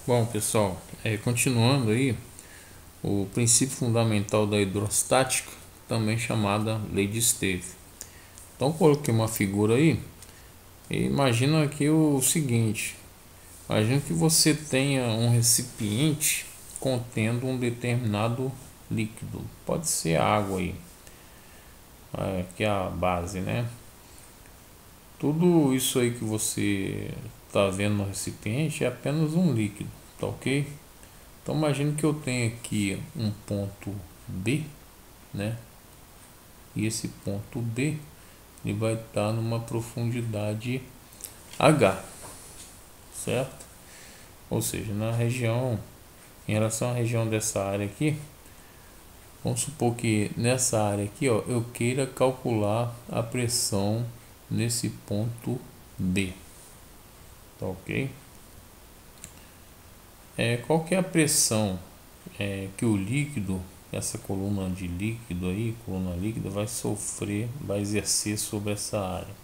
Bom, pessoal, continuando aí, o princípio fundamental da hidrostática, também chamada lei de Steve. Então, coloquei uma figura aí e imagina aqui o seguinte: imagina que você tenha um recipiente contendo um determinado líquido, pode ser água aí, que é a base, né? Tudo isso aí que você está vendo no recipiente é apenas um líquido, tá ok? Então imagine que eu tenho aqui um ponto B, né? E esse ponto B ele vai estar numa profundidade H, certo? Ou seja, na região, em relação à região dessa área aqui, vamos supor que nessa área aqui, ó, eu queira calcular a pressão nesse ponto B, tá ok? Qual que é a pressão que o líquido, essa coluna de líquido aí, coluna líquida, vai sofrer, vai exercer sobre essa área?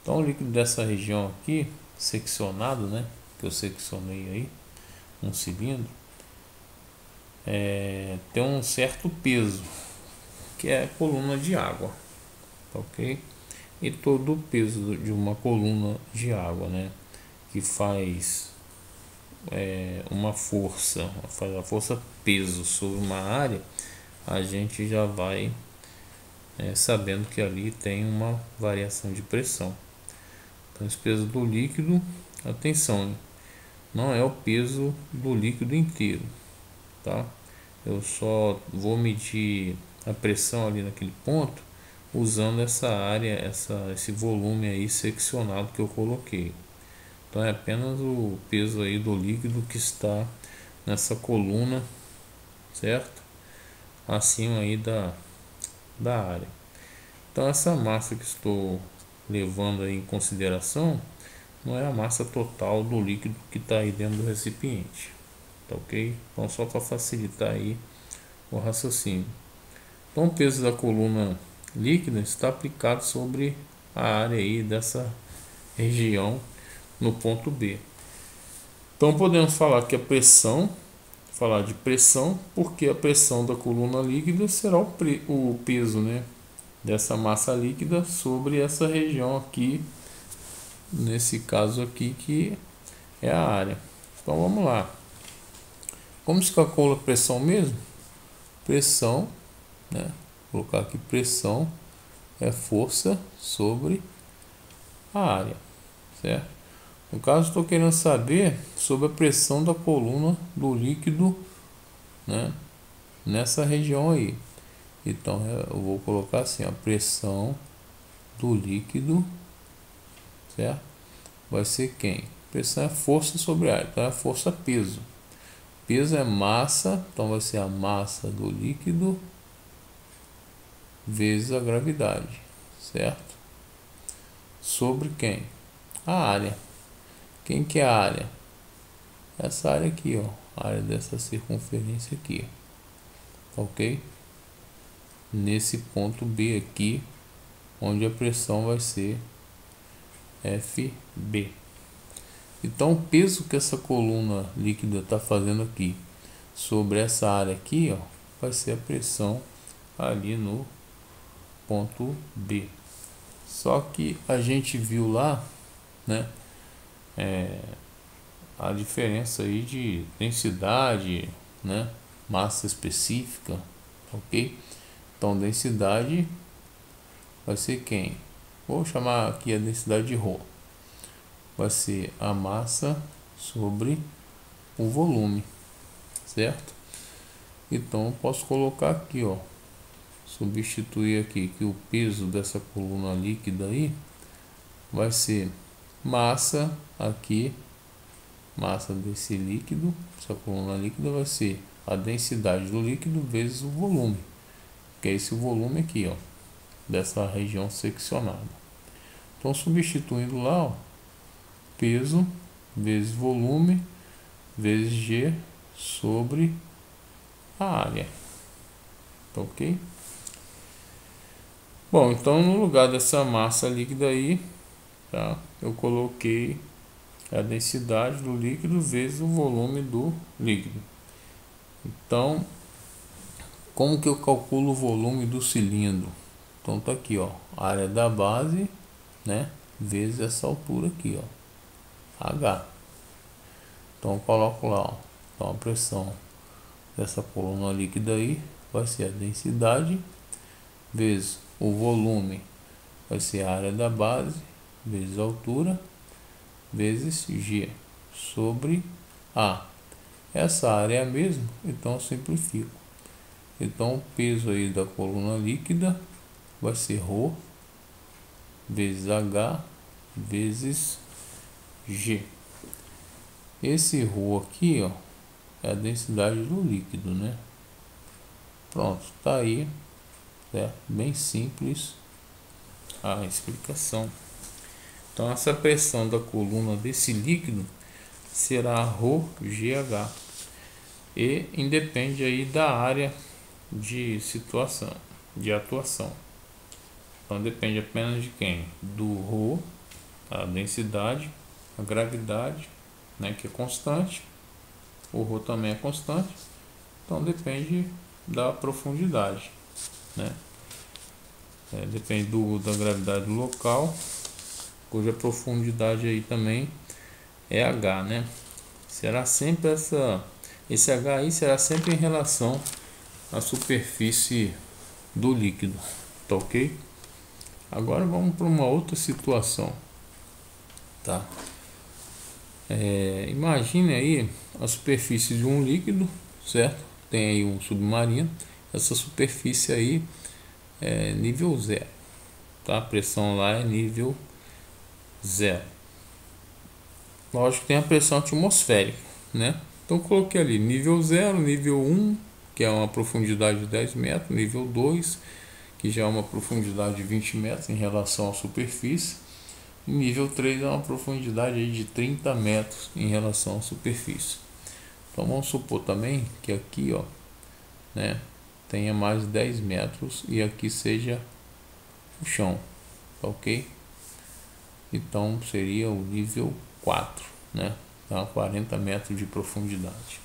Então o líquido dessa região aqui, seccionado, né, que eu seccionei aí, um cilindro, tem um certo peso, que é a coluna de água, tá ok? E todo o peso de uma coluna de água, né, que faz uma força, faz a força peso sobre uma área, a gente já vai sabendo que ali tem uma variação de pressão. Então esse peso do líquido, atenção, não é o peso do líquido inteiro, tá? Eu só vou medir a pressão ali naquele ponto usando essa área, esse volume aí seccionado que eu coloquei. Então é apenas o peso aí do líquido que está nessa coluna, certo? Acima aí da área. Então essa massa que estou levando aí em consideração não é a massa total do líquido que está aí dentro do recipiente, tá ok? Então só para facilitar aí o raciocínio. Então o peso da coluna líquida está aplicado sobre a área aí dessa região no ponto B. Então podemos falar que a pressão, falar de pressão, porque a pressão da coluna líquida será o peso, né, dessa massa líquida sobre essa região aqui, nesse caso aqui que é a área. Então vamos lá. Como se calcula a pressão mesmo? Pressão, né? Vou colocar aqui pressão é força sobre a área, certo? No caso, estou querendo saber sobre a pressão da coluna do líquido, né, nessa região aí. Então eu vou colocar assim: a pressão do líquido, certo? Vai ser quem? Pressão é força sobre a área, então é força peso. Peso é massa, então vai ser a massa do líquido vezes a gravidade, certo? Sobre quem? A área. Quem que é a área? Essa área aqui, ó, a área dessa circunferência aqui, ok? Nesse ponto B aqui, onde a pressão vai ser FB. Então o peso que essa coluna líquida está fazendo aqui sobre essa área aqui, ó, vai ser a pressão ali no ponto B. Só que a gente viu lá, né, a diferença aí de densidade, né, massa específica, ok? Então densidade vai ser quem? Vou chamar aqui a densidade de ρ. Vai ser a massa sobre o volume, certo? Então eu posso colocar aqui, ó, substituir aqui que o peso dessa coluna líquida aí vai ser massa aqui, massa desse líquido, essa coluna líquida vai ser a densidade do líquido vezes o volume, que é esse volume aqui, ó, dessa região seccionada. Então substituindo lá, ó, peso vezes volume vezes G sobre a área, tá ok? Bom, então no lugar dessa massa líquida aí, tá, eu coloquei é a densidade do líquido vezes o volume do líquido. Então, como que eu calculo o volume do cilindro? Então tá aqui, ó, a área da base, né, vezes essa altura aqui, ó, H. Então eu coloco lá, ó, então a pressão dessa coluna líquida aí vai ser a densidade vezes o volume, vai ser a área da base vezes a altura vezes G sobre A. Essa área é a mesma, então eu simplifico. Então o peso aí da coluna líquida vai ser ρ vezes H vezes G. Esse ρ aqui, ó, é a densidade do líquido, né? Pronto, tá aí, certo? Bem simples a explicação. Então essa pressão da coluna desse líquido será ρgH e independe aí da área de situação, de atuação. Então depende apenas de quem? Do ρ, a densidade, a gravidade, né, que é constante. O ρ também é constante. Então depende da profundidade, né? Depende da gravidade do local, cuja profundidade aí também é H, né? Será sempre esse H aí será sempre em relação à superfície do líquido, tá ok? Agora vamos para uma outra situação, tá? Imagine aí a superfície de um líquido, certo? Tem aí um submarino, essa superfície aí é nível 0, tá? A pressão lá é nível 0. Lógico que tem a pressão atmosférica, né? Então coloquei ali nível 0, nível 1, que é uma profundidade de 10 metros, nível 2, que já é uma profundidade de 20 metros em relação à superfície, e nível 3 é uma profundidade aí de 30 metros em relação à superfície. Então vamos supor também que aqui, ó, né, tenha mais 10 metros e aqui seja o chão, tá ok? Então seria o nível 4, né? Então 40 metros de profundidade,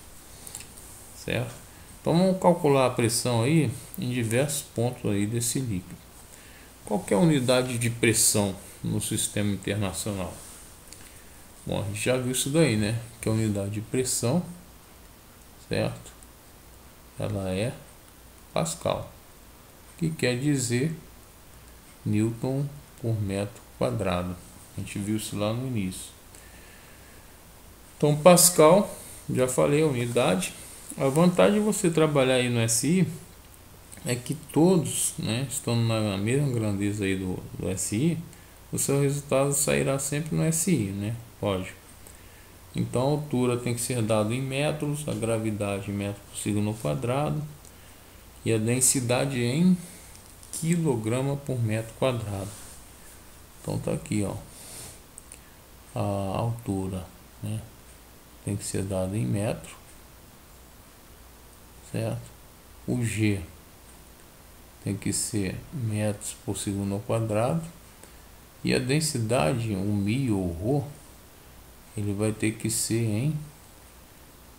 certo? Então vamos calcular a pressão aí em diversos pontos aí desse líquido. Qual que é a unidade de pressão no sistema internacional? Bom, a gente já viu isso daí, né? Que a unidade de pressão, certo? Ela é Pascal, que quer dizer Newton por metro quadrado. A gente viu isso lá no início. Então Pascal, já falei a unidade. A vantagem de você trabalhar aí no SI é que todos, né, estão na mesma grandeza aí do SI, o seu resultado sairá sempre no SI, né? Lógico. Então a altura tem que ser dada em metros, a gravidade em metros por segundo quadrado e a densidade em quilograma por metro quadrado. Então tá aqui, ó, a altura, né, tem que ser dada em metro, certo? O G tem que ser metros por segundo ao quadrado e a densidade, o μ ou ρ, ele vai ter que ser em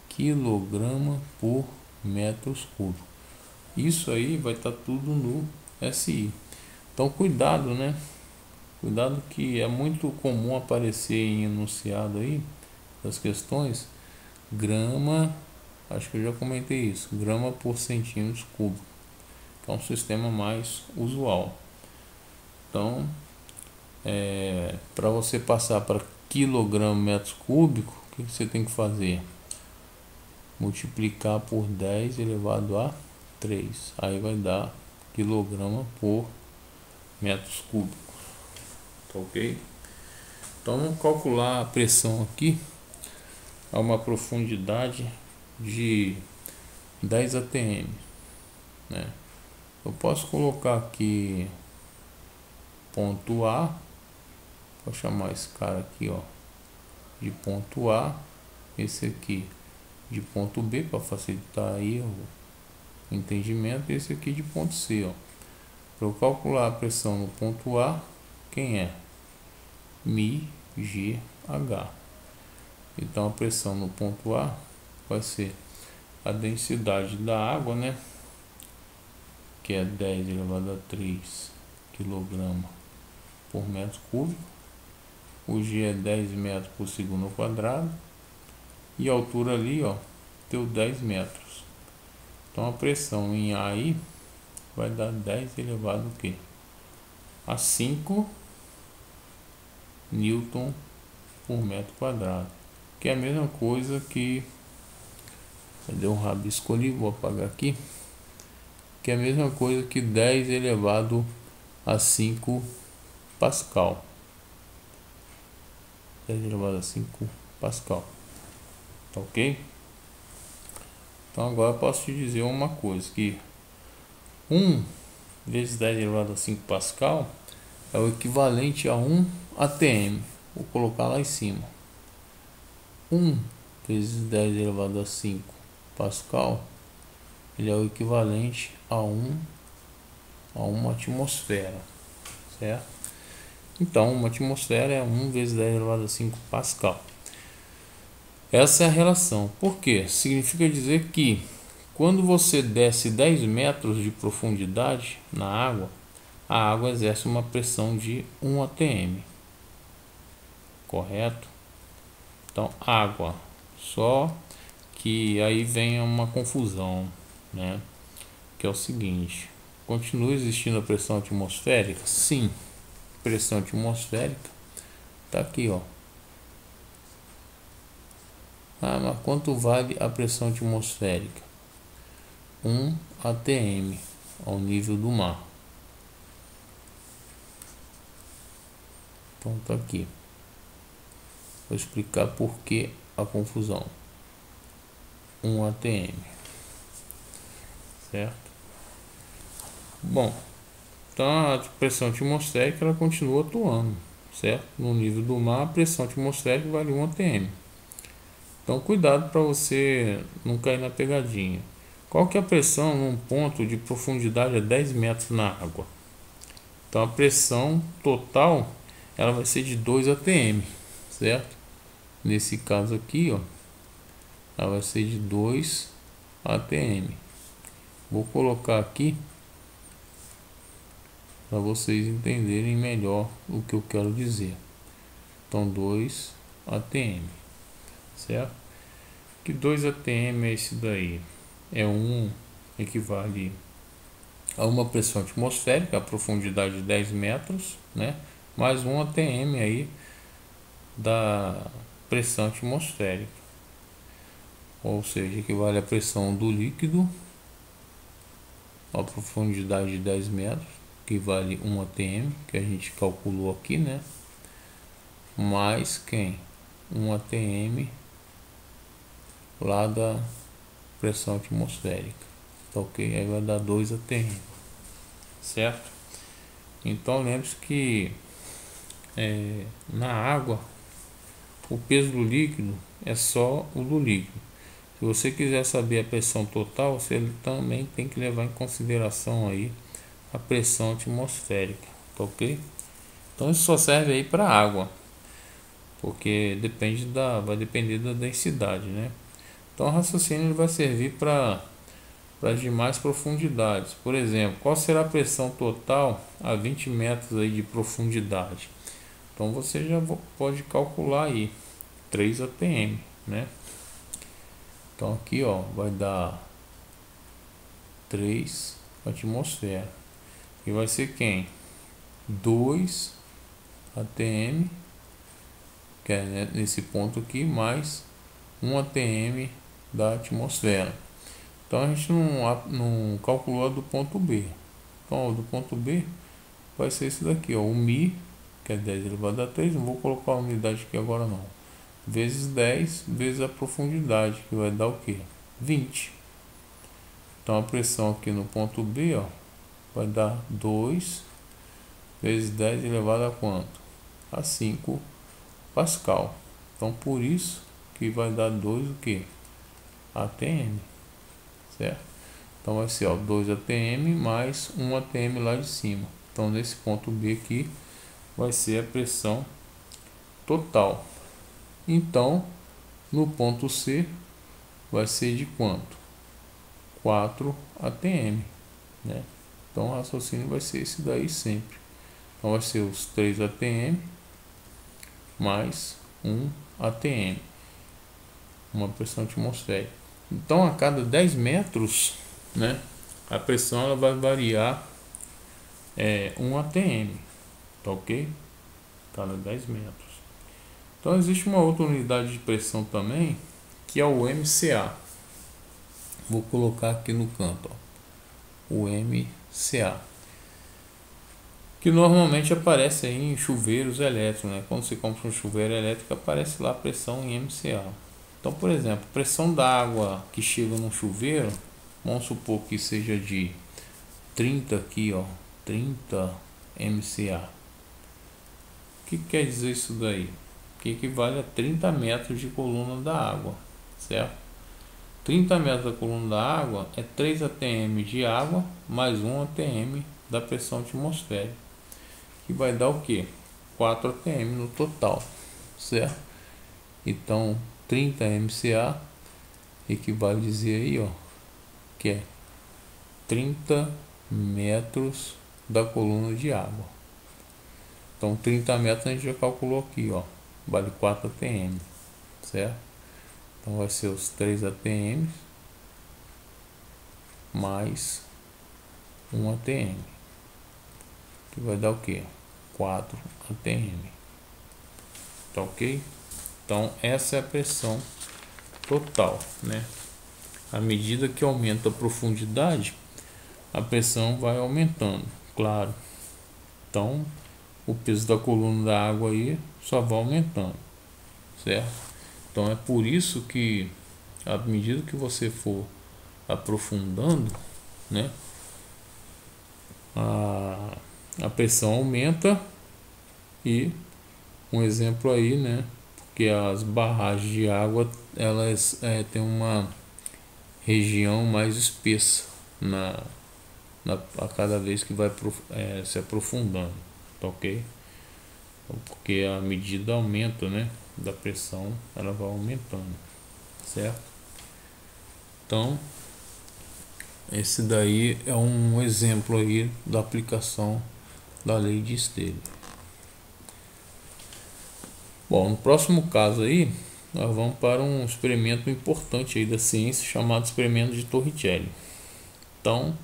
quilograma por metros cúbicos. Isso aí vai estar tudo no SI. Então cuidado, né? Cuidado que é muito comum aparecer em enunciado aí das questões grama, acho que eu já comentei isso, grama por centímetros cúbicos, que é um sistema mais usual. Então, para você passar para quilograma metros cúbicos, o que você tem que fazer? Multiplicar por 10 elevado a 3, aí vai dar quilograma por metros cúbicos, tá ok? Então vamos calcular a pressão aqui a uma profundidade de 10 atm, né? Eu posso colocar aqui ponto A, vou chamar esse cara aqui, ó, de ponto A, esse aqui de ponto B para facilitar aí o entendimento, esse aqui de ponto C, ó. Para eu calcular a pressão no ponto A, quem é? μGH. Então a pressão no ponto A vai ser a densidade da água, né, que é 10 elevado a 3 kg por metro cúbico. O G é 10 metros por segundo ao quadrado. E a altura ali, ó, deu 10 metros. Então a pressão em A aí vai dar 10 elevado o quê? A 5 newton por metro quadrado, que é a mesma coisa que, deu um rabisco ali, vou apagar aqui, que é a mesma coisa que 10 elevado a 5 Pascal. 10 elevado a 5 Pascal. Tá ok? Então agora eu posso te dizer uma coisa, que 1 vezes 10 elevado a 5 Pascal é o equivalente a 1 atm. Vou colocar lá em cima. 1 vezes 10 elevado a 5 Pascal, ele é o equivalente a uma atmosfera, certo? Então, uma atmosfera é 1 vezes 10 elevado a 5 Pascal. Essa é a relação. Por quê? Significa dizer que quando você desce 10 metros de profundidade na água, a água exerce uma pressão de 1 atm. Correto? Então, água. Só que aí vem uma confusão, né? Que é o seguinte: continua existindo a pressão atmosférica? Sim. Pressão atmosférica tá aqui, ó. Ah, mas quanto vale a pressão atmosférica? 1 atm ao nível do mar. Então tá aqui. Vou explicar por que a confusão. 1 atm, certo? Bom, então a pressão atmosférica ela continua atuando, certo? No nível do mar, a pressão atmosférica vale 1 atm. Então cuidado para você não cair na pegadinha. Qual que é a pressão num ponto de profundidade a 10 metros na água? Então a pressão total ela vai ser de 2 atm, certo? Nesse caso aqui, ó, ela vai ser de 2 atm. Vou colocar aqui para vocês entenderem melhor o que eu quero dizer. Então 2 atm, certo? Que 2 atm é esse daí? Equivale a uma pressão atmosférica, a profundidade de 10 metros, né? Mais 1 atm aí da pressão atmosférica, ou seja, equivale à pressão do líquido a profundidade de 10 metros, que vale 1 atm, que a gente calculou aqui, né? Mais quem? 1 atm lá da pressão atmosférica, tá ok? Aí vai dar 2 atm, certo? Então lembre-se que na água o peso do líquido é só o do líquido. Se você quiser saber a pressão total, você também tem que levar em consideração aí a pressão atmosférica, tá ok? Então isso só serve aí para água, porque vai depender da densidade, né? Então o raciocínio vai servir para as demais profundidades. Por exemplo, qual será a pressão total a 20 metros aí de profundidade? Então você já pode calcular aí 3 atm, né? Então aqui, ó, vai dar 3 atmosfera. E vai ser quem? 2 atm, que é, né, nesse ponto aqui, mais 1 atm da atmosfera. Então a gente não calculou a do ponto B. Então do ponto B vai ser esse daqui, ó, o Mi, que é 10 elevado a 3, não vou colocar a unidade aqui agora não, vezes 10 vezes a profundidade, que vai dar o que? 20. Então a pressão aqui no ponto B, ó, vai dar 2 vezes 10 elevado a quanto? A 5 Pascal. Então por isso que vai dar 2 o que? atm, certo? Então vai ser, ó, 2 atm mais 1 atm lá de cima. Então nesse ponto B aqui vai ser a pressão total. Então No ponto C vai ser de quanto? 4 atm, né? Então o raciocínio vai ser esse daí sempre. Então vai ser os 3 atm mais 1 atm, uma pressão atmosférica. Então a cada 10 metros, né, a pressão ela vai variar 1 atm, tá ok? Cada 10 metros. Então existe uma outra unidade de pressão também, que é o MCA. Vou colocar aqui no canto, ó, o MCA, que normalmente aparece aí em chuveiros elétricos, né? Quando você compra um chuveiro elétrico, aparece lá a pressão em MCA. Então, por exemplo, pressão da água que chega no chuveiro, vamos supor que seja de 30 aqui, ó, 30 MCA. O que quer dizer isso daí? Que equivale a 30 metros de coluna da água, certo? 30 metros da coluna da água é 3 atm de água mais 1 atm da pressão atmosférica, que vai dar o que? 4 atm no total, certo? Então 30 MCA equivale a dizer aí, ó, que é 30 metros da coluna de água. Então 30 metros a gente já calculou aqui, ó, vale 4 atm, certo? Então vai ser os 3 atm mais 1 atm, que vai dar o que? 4 atm, tá ok? Então essa é a pressão total, né? À medida que aumenta a profundidade, a pressão vai aumentando, claro. Então o peso da coluna da água aí só vai aumentando, certo? Então é por isso que à medida que você for aprofundando, né, a pressão aumenta. E um exemplo aí, né, porque as barragens de água elas têm uma região mais espessa a cada vez que vai se aprofundando, tá ok? Então, porque a medida aumenta, né, da pressão, ela vai aumentando, certo? Então esse daí é um exemplo aí da aplicação da lei de Stevens. Bom, no próximo caso aí, nós vamos para um experimento importante aí da ciência chamado experimento de Torricelli. Então,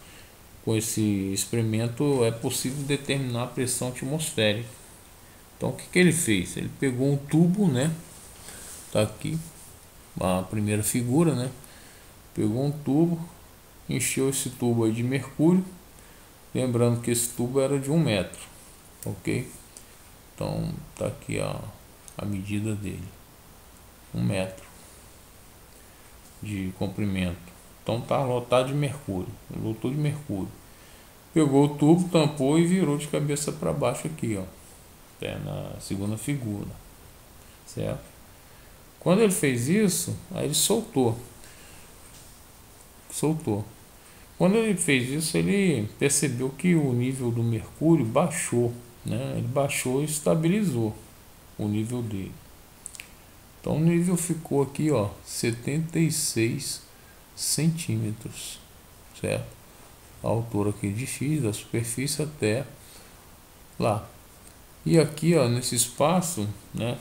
com esse experimento é possível determinar a pressão atmosférica. Então, o que ele fez? Ele pegou um tubo, né? Tá aqui a primeira figura, né? Pegou um tubo, encheu esse tubo aí de mercúrio, lembrando que esse tubo era de 1 metro, ok? Então tá aqui a medida dele, 1 metro de comprimento. Então tá lotado de mercúrio, lotou de mercúrio. Pegou o tubo, tampou e virou de cabeça para baixo aqui, ó, na segunda figura, certo? Quando ele fez isso, aí ele soltou. Quando ele fez isso, ele percebeu que o nível do mercúrio baixou, né? Ele baixou e estabilizou o nível dele. Então o nível ficou aqui, ó, 76 centímetros, certo? A altura aqui de X, da superfície até lá. E aqui, ó, nesse espaço, né,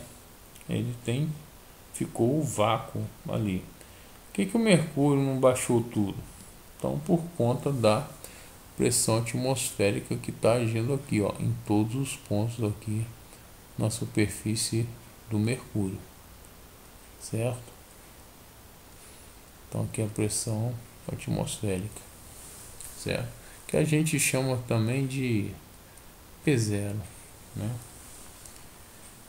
ficou o vácuo ali. Por que o mercúrio não baixou tudo? Então, por conta da pressão atmosférica que está agindo aqui, ó, em todos os pontos aqui na superfície do mercúrio, certo? Então aqui a pressão atmosférica, certo? Que a gente chama também de P0, né?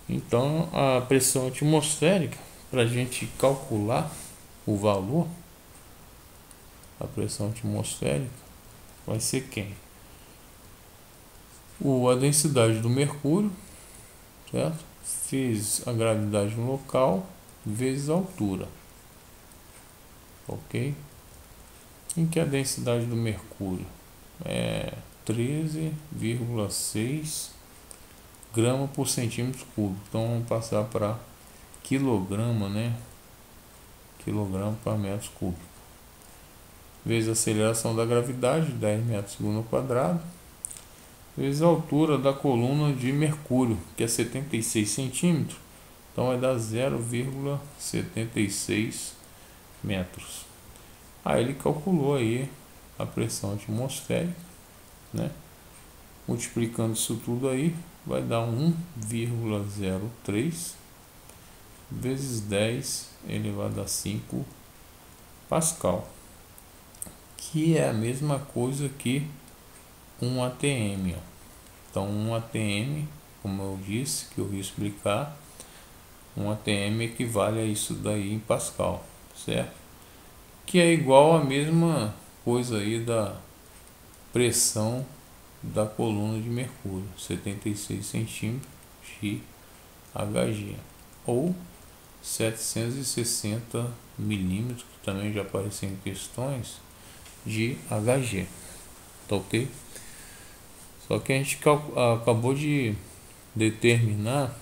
Então a pressão atmosférica, para a gente calcular o valor, a pressão atmosférica vai ser quem? A densidade do mercúrio, certo? Fiz a gravidade no local vezes a altura, ok? Em que a densidade do mercúrio é 13,6 grama por centímetro cúbico. Então vamos passar para quilograma, né, kg por metro cúbico, vezes a aceleração da gravidade, 10 metros segundo ao quadrado, vezes a altura da coluna de mercúrio, que é 76 centímetros, então vai dar 0,76 metros. Aí ele calculou aí a pressão atmosférica, né? Multiplicando isso tudo aí, vai dar 1,03 vezes 10 elevado a 5 Pascal, que é a mesma coisa que um ATM, ó. Então um ATM, como eu disse, que eu ia explicar, um ATM equivale a isso daí em Pascal, certo? Que é igual a mesma coisa aí da pressão da coluna de mercúrio, 76 centímetros de Hg, ou 760 milímetros, que também já apareceu em questões, de Hg, tá ok? Só que a gente acabou de determinar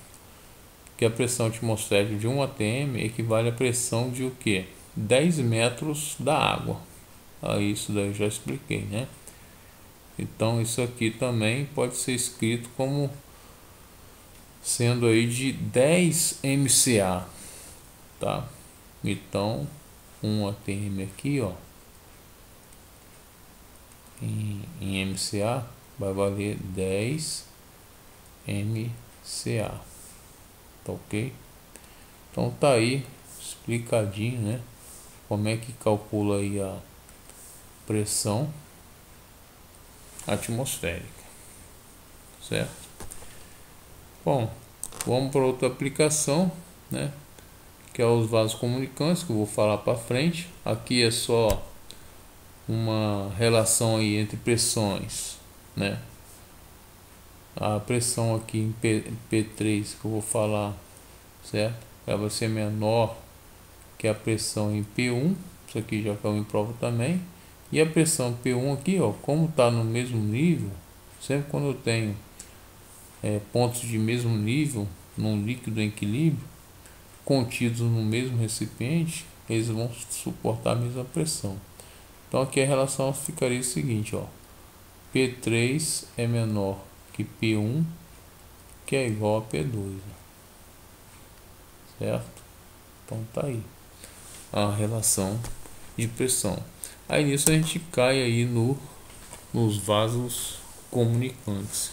que a pressão atmosférica de um ATM equivale à pressão de o que? 10 metros da água. Aí isso daí eu já expliquei, né? Então isso aqui também pode ser escrito como sendo aí de 10 MCA, tá? Então um ATM aqui, ó, em MCA vai valer 10 MCA, tá ok? Então tá aí explicadinho, né? Como é que calcula aí a pressão atmosférica, certo? Bom, vamos para outra aplicação, né? Que é os vasos comunicantes, que eu vou falar para frente. Aqui é só uma relação aí entre pressões, né? A pressão aqui em P3 que eu vou falar, certo? Ela vai ser menor que a pressão em P1, isso aqui já caiu em prova também. E a pressão P1 aqui, ó, como está no mesmo nível, sempre quando eu tenho pontos de mesmo nível num líquido em equilíbrio, contidos no mesmo recipiente, eles vão suportar a mesma pressão. Então aqui a relação ficaria o seguinte, ó, P3 é menor que P1, que é igual a P2, certo? Então tá aí a relação de pressão. Aí nisso a gente cai aí nos vasos comunicantes.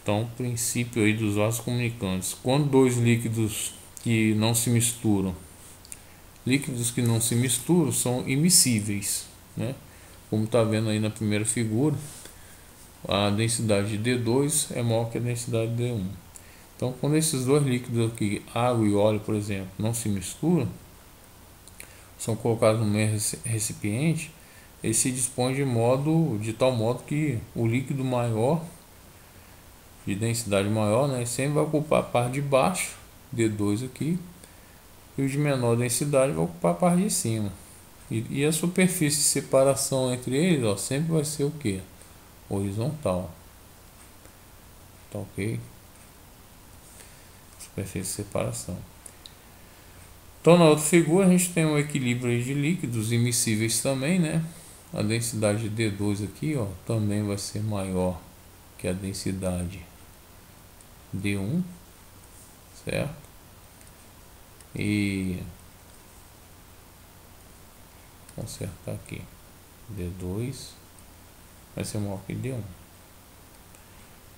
Então, princípio aí dos vasos comunicantes: quando dois líquidos que não se misturam, são immiscíveis, né? Como está vendo aí na primeira figura, a densidade de D2 é maior que a densidade de D1. Então, quando esses dois líquidos aqui, água e óleo, por exemplo, não se misturam, são colocados no mesmo recipiente, ele se dispõe de tal modo que o líquido maior, de densidade maior, né, sempre vai ocupar a parte de baixo, D2 aqui, e o de menor densidade vai ocupar a parte de cima. E a superfície de separação entre eles, ó, sempre vai ser o que? Horizontal. Tá ok? Superfície de separação. Então na outra figura a gente tem um equilíbrio de líquidos immiscíveis também, né? A densidade de D2 aqui, ó, também vai ser maior que a densidade D1, certo? E consertar aqui, D2 vai ser maior que D1.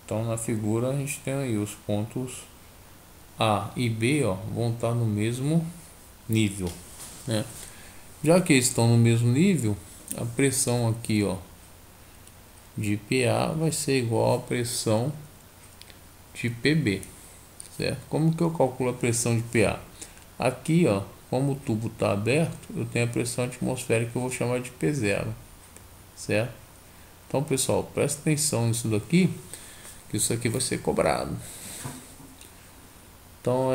Então na figura a gente tem aí os pontos A e B, ó, vão estar no mesmo nível, né? Já que eles estão no mesmo nível, a pressão aqui, ó, de PA vai ser igual à pressão de PB, certo? Como que eu calculo a pressão de PA? Aqui, ó, como o tubo está aberto, eu tenho a pressão atmosférica que eu vou chamar de P0, certo? Então, pessoal, presta atenção nisso daqui, que isso aqui vai ser cobrado. Então,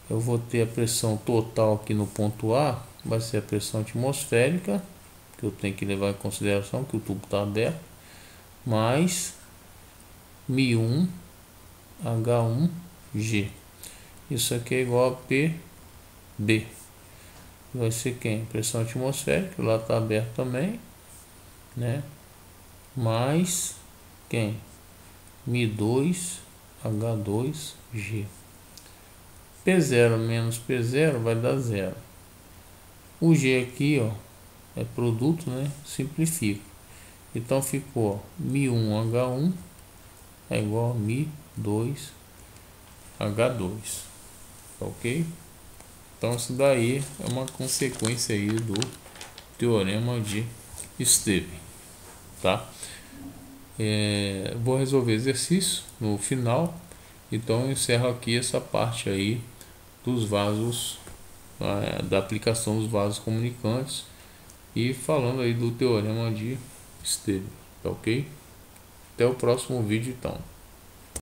eu vou ter a pressão total aqui no ponto A, vai ser a pressão atmosférica, que eu tenho que levar em consideração que o tubo está aberto, mais μ1 H1G. Isso aqui é igual a PB. vai ser quem? Pressão atmosférica, lá está aberto também, né? Mais quem? Mi2 H2G. P0 menos P0 vai dar 0. O G aqui, ó, é produto, né? Simplifica. Então ficou Mi1H1 é igual a Mi2H2. Ok? Então isso daí é uma consequência aí do teorema de Stevens, tá? Vou resolver exercício no final. Então eu encerro aqui essa parte aí dos vasos, da aplicação dos vasos comunicantes, e falando aí do teorema de Stevens, tá ok? Até o próximo vídeo então.